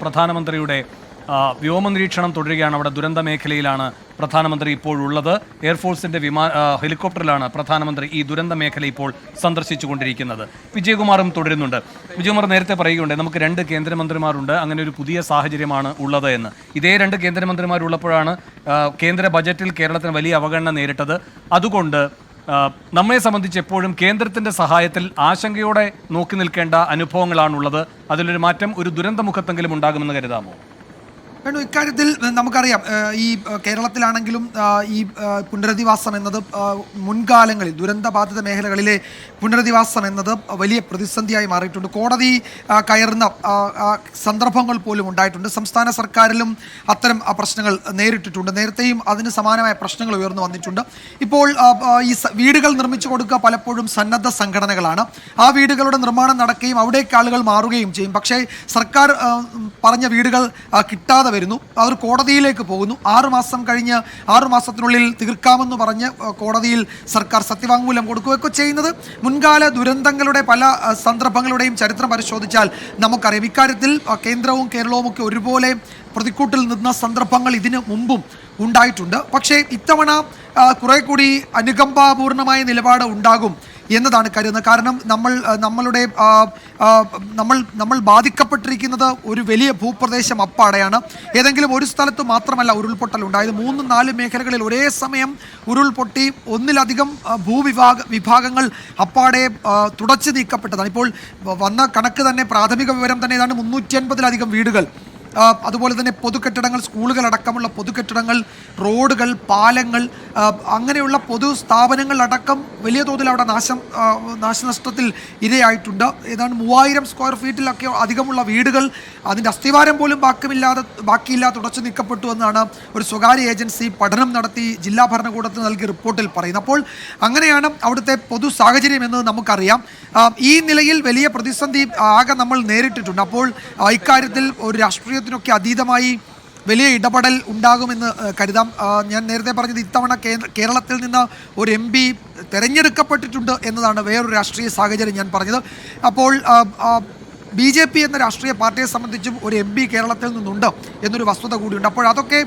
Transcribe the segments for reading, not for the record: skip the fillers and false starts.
പ്രധാനമന്ത്രിയുടെ വ്യോമനിരീക്ഷണം തുടരുകയാണ്. അവിടെ ദുരന്ത മേഖലയിലാണ് പ്രധാനമന്ത്രി ഇപ്പോഴുള്ളത്. എയർഫോഴ്സിന്റെ ഹെലികോപ്റ്ററിലാണ് പ്രധാനമന്ത്രി ഈ ദുരന്ത മേഖല ഇപ്പോൾ സന്ദർശിച്ചുകൊണ്ടിരിക്കുന്നത്. വിജയകുമാറും തുടരുന്നുണ്ട്. വിജയകുമാർ നേരത്തെ പറയുകയുണ്ട്, നമുക്ക് 2 കേന്ദ്രമന്ത്രിമാരുണ്ട്, അങ്ങനെ ഒരു പുതിയ സാഹചര്യമാണ് ഉള്ളത് എന്ന്. ഇതേ 2 കേന്ദ്രമന്ത്രിമാരുള്ളപ്പോഴാണ് കേന്ദ്ര ബജറ്റിൽ കേരളത്തിന് വലിയ അവഗണന നേരിട്ടത്. അതുകൊണ്ട് നമ്മെ സംബന്ധിച്ച് എപ്പോഴും കേന്ദ്രത്തിൻ്റെ സഹായത്തിൽ ആശങ്കയോടെ നോക്കി നിൽക്കേണ്ട അനുഭവങ്ങളാണുള്ളത്. അതിലൊരു മാറ്റം ഒരു ദുരന്തമുഖത്തെങ്കിലും ഉണ്ടാകുമെന്ന് കരുതാമോ? ഇക്കാര്യത്തിൽ നമുക്കറിയാം, ഈ കേരളത്തിലാണെങ്കിലും ഈ പുനരധിവാസം എന്നത് മുൻകാലങ്ങളിൽ ദുരന്തബാധിത മേഖലകളിലെ പുനരധിവാസം എന്നത് വലിയ പ്രതിസന്ധിയായി മാറിയിട്ടുണ്ട്. കോടതി കയറുന്ന സന്ദർഭങ്ങൾ പോലും ഉണ്ടായിട്ടുണ്ട്. സംസ്ഥാന സർക്കാരിലും അത്തരം പ്രശ്നങ്ങൾ നേരിട്ടിട്ടുണ്ട്. നേരത്തെയും അതിന് സമാനമായ പ്രശ്നങ്ങൾ ഉയർന്നു വന്നിട്ടുണ്ട്. ഇപ്പോൾ ഈ വീടുകൾ നിർമ്മിച്ചു കൊടുക്കുക പലപ്പോഴും സന്നദ്ധ സംഘടനകളാണ്. ആ വീടുകളുടെ നിർമ്മാണം നടക്കുകയും അവിടേക്ക് ആളുകൾ മാറുകയും ചെയ്യും. പക്ഷേ സർക്കാർ പറഞ്ഞ വീടുകൾ കിട്ടാതെ വരുന്നു. അവർ കോടതിയിലേക്ക് പോകുന്നു. 6 മാസം കഴിഞ്ഞ് 6 മാസത്തിനുള്ളിൽ തീർക്കാമെന്ന് പറഞ്ഞ് കോടതിയിൽ സർക്കാർ സത്യവാങ്മൂലം കൊടുക്കുകയൊക്കെ ചെയ്യുന്നത് മുൻകാല ദുരന്തങ്ങളുടെ പല സന്ദർഭങ്ങളുടെയും ചരിത്രം പരിശോധിച്ചാൽ നമുക്കറിയാം. ഇക്കാര്യത്തിൽ കേന്ദ്രവും കേരളവും ഒക്കെ ഒരുപോലെ പ്രതിക്കൂട്ടിൽ നിന്ന സന്ദർഭങ്ങൾ ഇതിനു മുമ്പും ഉണ്ടായിട്ടുണ്ട്. പക്ഷേ ഇത്തവണ കുറെ കൂടി അനുകമ്പാപൂർണമായ നിലപാട് ഉണ്ടാകും എന്നതാണ് കരുതുന്നത്. കാരണം നമ്മൾ ബാധിക്കപ്പെട്ടിരിക്കുന്നത് ഒരു വലിയ ഭൂപ്രദേശം അപ്പാടെയാണ്. ഏതെങ്കിലും ഒരു സ്ഥലത്ത് മാത്രമല്ല ഉരുൾപൊട്ടൽ ഉണ്ടായത്. 3-4 മേഖലകളിൽ ഒരേ സമയം ഉരുൾപൊട്ടി ഒന്നിലധികം വിഭാഗങ്ങൾ അപ്പാടെ തുടച്ചു നീക്കപ്പെട്ടതാണ്. ഇപ്പോൾ വന്ന കണക്ക് തന്നെ, പ്രാഥമിക വിവരം തന്നെ, ഏതാണ്ട് 350-ലധികം വീടുകൾ, അതുപോലെ തന്നെ പൊതുകെട്ടിടങ്ങൾ, സ്കൂളുകൾ അടക്കമുള്ള പൊതുകെട്ടിടങ്ങൾ, റോഡുകൾ, പാലങ്ങൾ, അങ്ങനെയുള്ള പൊതു സ്ഥാപനങ്ങൾ അടക്കം വലിയ തോതിൽ അവിടെ നാശനഷ്ടത്തിൽ ഇരയായിട്ടുണ്ട്. ഏതാണ്ട് 3000 സ്ക്വയർ ഫീറ്റിലൊക്കെ അധികമുള്ള വീടുകൾ അതിൻ്റെ അസ്ഥിവാരം പോലും ബാക്കിയില്ലാതെ തുടച്ചു നീക്കപ്പെട്ടു എന്നാണ് ഒരു സ്വകാര്യ ഏജൻസി പഠനം നടത്തി ജില്ലാ ഭരണകൂടത്തിന് നൽകിയ റിപ്പോർട്ടിൽ പറയുന്നത്. അപ്പോൾ അങ്ങനെയാണ് അവിടുത്തെ പൊതു സാഹചര്യം എന്നത് നമുക്കറിയാം. ഈ നിലയിൽ വലിയ പ്രതിസന്ധി ആകെ നമ്മൾ നേരിട്ടിട്ടുണ്ട്. അപ്പോൾ ഇക്കാര്യത്തിൽ ഒരു രാഷ്ട്രീയത്തിനൊക്കെ അതീതമായി വലിയ ഇടപെടൽ ഉണ്ടാകുമെന്ന് കരുതാം. ഞാൻ നേരത്തെ പറഞ്ഞത് ഇത്തവണ കേരളത്തിൽ നിന്ന് ഒരു MP തിരഞ്ഞെടുക്കപ്പെട്ടിട്ടുണ്ട് എന്നതാണ് വേറൊരു രാഷ്ട്രീയ സാഹചര്യം ഞാൻ പറഞ്ഞത്. അപ്പോൾ BJP എന്ന രാഷ്ട്രീയ പാർട്ടിയെ സംബന്ധിച്ചും ഒരു MP കേരളത്തിൽ നിന്നുണ്ട് എന്നൊരു വസ്തുത കൂടിയുണ്ട്. അപ്പോൾ അതൊക്കെ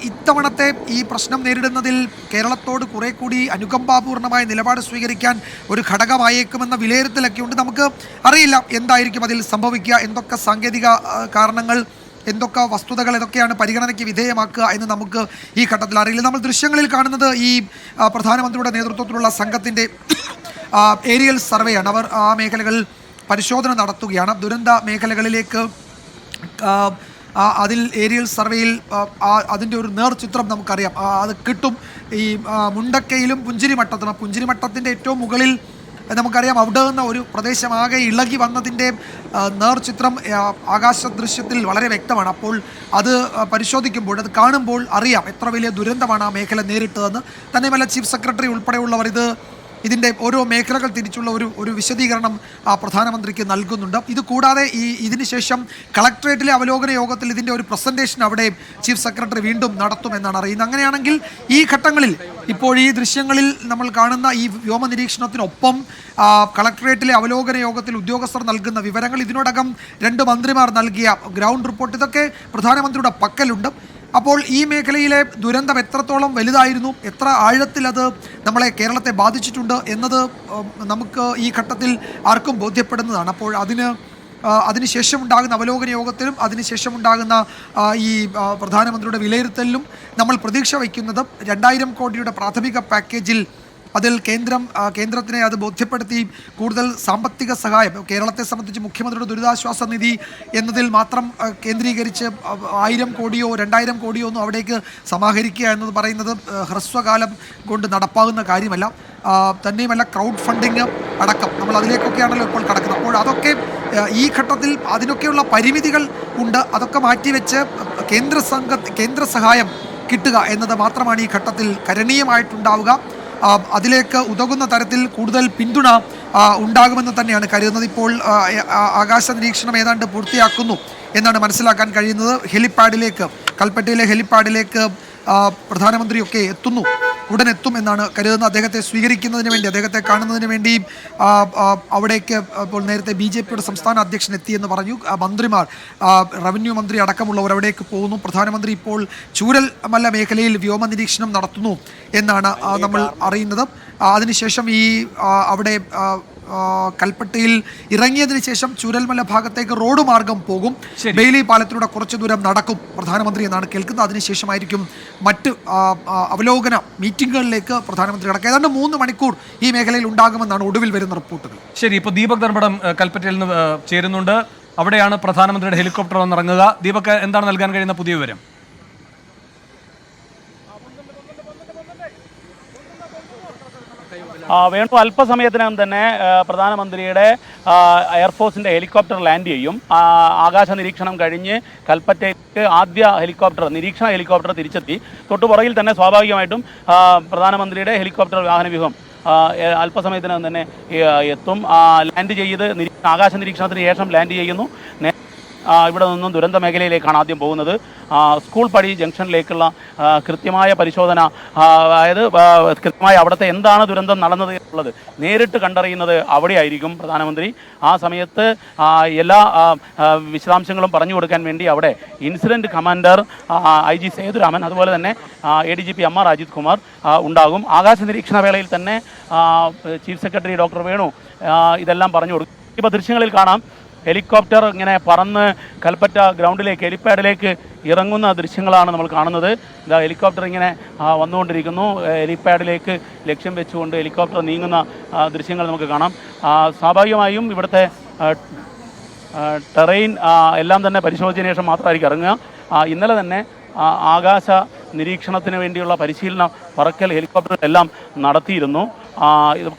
ഇത്തവണത്തെ ഈ പ്രശ്നം നേരിടുന്നതിൽ കേരളത്തോട് കുറെ കൂടി അനുകമ്പാപൂർണമായ നിലപാട് സ്വീകരിക്കാൻ ഒരു ഘടകമായേക്കുമെന്ന വിലയിരുത്തലൊക്കെ ഉണ്ട്. നമുക്ക് അറിയില്ല എന്തായിരിക്കും അതിൽ സംഭവിക്കുക, എന്തൊക്കെ സാങ്കേതിക കാരണങ്ങൾ, എന്തൊക്കെ വസ്തുതകൾ, ഇതൊക്കെയാണ് പരിഗണനയ്ക്ക് വിധേയമാക്കുക എന്ന് നമുക്ക് ഈ ഘട്ടത്തിൽ അറിയില്ല. നമ്മൾ ദൃശ്യങ്ങളിൽ കാണുന്നത് ഈ പ്രധാനമന്ത്രിയുടെ നേതൃത്വത്തിലുള്ള സംഘത്തിൻ്റെ ഏരിയൽ സർവേയാണ്. അവർ ആ മേഖലകളിൽ പരിശോധന നടത്തുകയാണ്. ദുരന്ത മേഖലകളിലേക്ക് അതിൽ ഏരിയൽ സർവേയിൽ അതിൻ്റെ ഒരു നേർചിത്രം നമുക്കറിയാം, അത് കിട്ടും. ഈ മുണ്ടക്കയിലും പുഞ്ചിരിമട്ടത്തിൻ്റെ ഏറ്റവും മുകളിൽ നമുക്കറിയാം, അവിടെ നിന്ന് ഒരു പ്രദേശമാകെ ഇളകി വന്നതിൻ്റെ നേർചിത്രം ആകാശ ദൃശ്യത്തിൽ വളരെ വ്യക്തമാണ്. അപ്പോൾ അത് പരിശോധിക്കുമ്പോൾ, അത് കാണുമ്പോൾ അറിയാം എത്ര വലിയ ദുരന്തമാണ് ആ മേഖല നേരിട്ടതെന്ന്. തന്നെയുമല്ല, ചീഫ് സെക്രട്ടറി ഉൾപ്പെടെയുള്ളവർ ഇതിൻ്റെ ഓരോ മേഖലകൾ തിരിച്ചുള്ള ഒരു വിശദീകരണം പ്രധാനമന്ത്രിക്ക് നൽകുന്നുണ്ട്. ഇത് കൂടാതെ ഇതിനുശേഷം കളക്ടറേറ്റിലെ അവലോകന യോഗത്തിൽ ഇതിൻ്റെ ഒരു പ്രസൻറ്റേഷൻ അവിടെ ചീഫ് സെക്രട്ടറി വീണ്ടും നടത്തുമെന്നാണ് അറിയുന്നത്. അങ്ങനെയാണെങ്കിൽ ഈ ഘട്ടങ്ങളിൽ ഇപ്പോൾ ഈ ദൃശ്യങ്ങളിൽ നമ്മൾ കാണുന്ന ഈ വ്യോമ നിരീക്ഷണത്തിനൊപ്പം കളക്ടറേറ്റിലെ അവലോകന യോഗത്തിൽ ഉദ്യോഗസ്ഥർ നൽകുന്ന വിവരങ്ങൾ, ഇതിനോടകം 2 മന്ത്രിമാർ നൽകിയ ഗ്രൗണ്ട് റിപ്പോർട്ട്, ഇതൊക്കെ പ്രധാനമന്ത്രിയുടെ പക്കലുണ്ട്. അപ്പോൾ ഈ മേഖലയിലെ ദുരന്തം എത്രത്തോളം വലുതായിരുന്നു, എത്ര ആഴത്തിൽ അത് നമ്മളെ കേരളത്തെ ബാധിച്ചിട്ടുണ്ട് എന്നത് നമുക്ക് ഈ ഘട്ടത്തിൽ ആർക്കും ബോധ്യപ്പെടുന്നതാണ്. അപ്പോൾ അതിനുശേഷം ഉണ്ടാകുന്ന അവലോകന യോഗത്തിലും അതിനുശേഷമുണ്ടാകുന്ന ഈ പ്രധാനമന്ത്രിയുടെ വിലയിരുത്തലിലും നമ്മൾ പ്രതീക്ഷ വയ്ക്കുന്നത് 2000 കോടിയുടെ പ്രാഥമിക പാക്കേജിൽ അതിൽ കേന്ദ്രത്തിനെ അത് ബോധ്യപ്പെടുത്തി കൂടുതൽ സാമ്പത്തിക സഹായം കേരളത്തെ സംബന്ധിച്ച് മുഖ്യമന്ത്രിയുടെ ദുരിതാശ്വാസ നിധി എന്നതിൽ മാത്രം കേന്ദ്രീകരിച്ച് 1000 കോടിയോ 2000 കോടിയോ ഒന്നും അവിടേക്ക് സമാഹരിക്കുക എന്നത് പറയുന്നത് ഹ്രസ്വകാലം കൊണ്ട് നടപ്പാകുന്ന കാര്യമല്ല. തന്നെയുമല്ല, ക്രൗഡ് ഫണ്ടിങ് അടക്കം നമ്മൾ അതിലേക്കൊക്കെയാണല്ലോ ഇപ്പോൾ കടക്കുന്നത്. അപ്പോൾ അതൊക്കെ ഈ ഘട്ടത്തിൽ അതിനൊക്കെയുള്ള പരിമിതികൾ ഉണ്ട്. അതൊക്കെ മാറ്റിവെച്ച് കേന്ദ്ര സഹായം കിട്ടുക എന്നത് മാത്രമാണ് ഈ ഘട്ടത്തിൽ കരണീയമായിട്ടുണ്ടാവുക. അതിലേക്ക് ഉതകുന്ന തരത്തിൽ കൂടുതൽ പിന്തുണ ഉണ്ടാകുമെന്ന് തന്നെയാണ് കരുതുന്നത്. ഇപ്പോൾ ആകാശ നിരീക്ഷണം ഏതാണ്ട് പൂർത്തിയാക്കുന്നു എന്നാണ് മനസ്സിലാക്കാൻ കഴിയുന്നത്. കൽപ്പറ്റയിലെ ഹെലിപ്പാഡിലേക്ക് പ്രധാനമന്ത്രിയൊക്കെ എത്തുന്നു, ഉടൻ എത്തും എന്നാണ് കരുതുന്നത്. അദ്ദേഹത്തെ സ്വീകരിക്കുന്നതിന് വേണ്ടി, അദ്ദേഹത്തെ കാണുന്നതിന് വേണ്ടി അവിടേക്ക് ഇപ്പോൾ നേരത്തെ BJP സംസ്ഥാന അധ്യക്ഷൻ എത്തിയെന്ന് പറഞ്ഞു. മന്ത്രിമാർ, റവന്യൂ മന്ത്രി അടക്കമുള്ളവർ അവിടേക്ക് പോകുന്നു. പ്രധാനമന്ത്രി ഇപ്പോൾ ചൂരൽമല മേഖലയിൽ വ്യോമ നിരീക്ഷണം നടത്തുന്നു എന്നാണ് നമ്മൾ അറിയുന്നത്. അതിനുശേഷം അവിടെ കൽപ്പറ്റയിൽ ഇറങ്ങിയതിനു ശേഷം ചൂരൽമല ഭാഗത്തേക്ക് റോഡ് മാർഗം പോകും. ബെയിലി പാലത്തിലൂടെ കുറച്ചു ദൂരം നടക്കും പ്രധാനമന്ത്രി എന്നാണ് കേൾക്കുന്നത്. അതിനുശേഷമായിരിക്കും മറ്റ് അവലോകന മീറ്റിംഗുകളിലേക്ക് പ്രധാനമന്ത്രി കടക്കുക. ഏതാണ്ട് 3 മണിക്കൂർ ഈ മേഖലയിൽ ഉണ്ടാകുമെന്നാണ് ഒടുവിൽ വരുന്ന റിപ്പോർട്ടുകൾ. ശരി, ഇപ്പോൾ ദീപക് ധർമ്മടം കൽപ്പറ്റയിൽ നിന്ന് ചേരുന്നുണ്ട്. അവിടെയാണ് പ്രധാനമന്ത്രിയുടെ ഹെലികോപ്റ്റർ വന്നിറങ്ങുക. ദീപക്, എന്താണ് നൽകാൻ കഴിയുന്ന പുതിയ വിവരം? വേണു അല്പസമയത്തിനകം തന്നെ പ്രധാനമന്ത്രിയുടെ എയർഫോഴ്സിൻ്റെ ഹെലികോപ്റ്റർ ലാൻഡ് ചെയ്യും. ആകാശ നിരീക്ഷണം കഴിഞ്ഞ് കൽപ്പറ്റയ്ക്ക് ആദ്യ നിരീക്ഷണ ഹെലികോപ്റ്റർ തിരിച്ചെത്തി. തൊട്ടുപുറകിൽ തന്നെ സ്വാഭാവികമായിട്ടും പ്രധാനമന്ത്രിയുടെ ഹെലികോപ്റ്റർ വാഹനവ്യൂഹം അല്പസമയത്തിനകം തന്നെ എത്തും. ലാൻഡ് ചെയ്ത് ആകാശ നിരീക്ഷണത്തിന് ശേഷം ലാൻഡ് ചെയ്യുന്നു. ഇവിടെ നിന്നും ദുരന്ത മേഖലയിലേക്കാണ് ആദ്യം പോകുന്നത്. സ്കൂൾ പടി ജംഗ്ഷനിലേക്കുള്ള കൃത്യമായ പരിശോധന, അതായത് കൃത്യമായി അവിടുത്തെ എന്താണ് ദുരന്തം നടന്നത് എന്നുള്ളത് നേരിട്ട് കണ്ടറിയുന്നത് അവിടെയായിരിക്കും പ്രധാനമന്ത്രി. ആ സമയത്ത് എല്ലാ വിശദാംശങ്ങളും പറഞ്ഞു കൊടുക്കാൻ വേണ്ടി അവിടെ ഇൻസിഡൻറ്റ് കമാൻഡർ IG സേതുരാമൻ, അതുപോലെ തന്നെ ADGP MR അജിത് കുമാർ ഉണ്ടാകും. ആകാശ നിരീക്ഷണ വേളയിൽ തന്നെ ചീഫ് സെക്രട്ടറി ഡോക്ടർ വേണു ഇതെല്ലാം പറഞ്ഞു കൊടുക്കും. ഇപ്പോൾ ദൃശ്യങ്ങളിൽ കാണാം, ഹെലികോപ്റ്റർ ഇങ്ങനെ പറന്ന് കൽപ്പറ്റ ഗ്രൗണ്ടിലേക്ക്, ഹെലിപ്പാഡിലേക്ക് ഇറങ്ങുന്ന ദൃശ്യങ്ങളാണ് നമ്മൾ കാണുന്നത്. ഇതാ ഹെലികോപ്റ്റർ ഇങ്ങനെ വന്നുകൊണ്ടിരിക്കുന്നു. ഹെലിപ്പാഡിലേക്ക് ലക്ഷ്യം വെച്ചുകൊണ്ട് ഹെലികോപ്റ്റർ നീങ്ങുന്ന ദൃശ്യങ്ങൾ നമുക്ക് കാണാം. സ്വാഭാവികമായും ഇവിടുത്തെ ടെറൈൻ എല്ലാം തന്നെ പരിശോധിച്ചതിന് ശേഷം മാത്രമായിരിക്കും ഇറങ്ങുക. ഇന്നലെ തന്നെ ആകാശ നിരീക്ഷണത്തിന് വേണ്ടിയുള്ള പരിശീലനം പറക്കൽ ഹെലികോപ്റ്റർ എല്ലാം നടത്തിയിരുന്നു.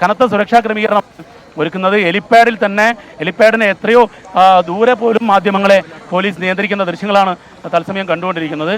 കനത്ത സുരക്ഷാ ക്രമീകരണം ഒരുക്കുന്നത് ഹെലിപ്പാഡിൽ തന്നെ. ഹെലിപ്പാഡിന് എത്രയോ ദൂരെ പോലും മാധ്യമങ്ങളെ പോലീസ് നിയന്ത്രിക്കുന്ന ദൃശ്യങ്ങളാണ് തത്സമയം കണ്ടുകൊണ്ടിരിക്കുന്നത്.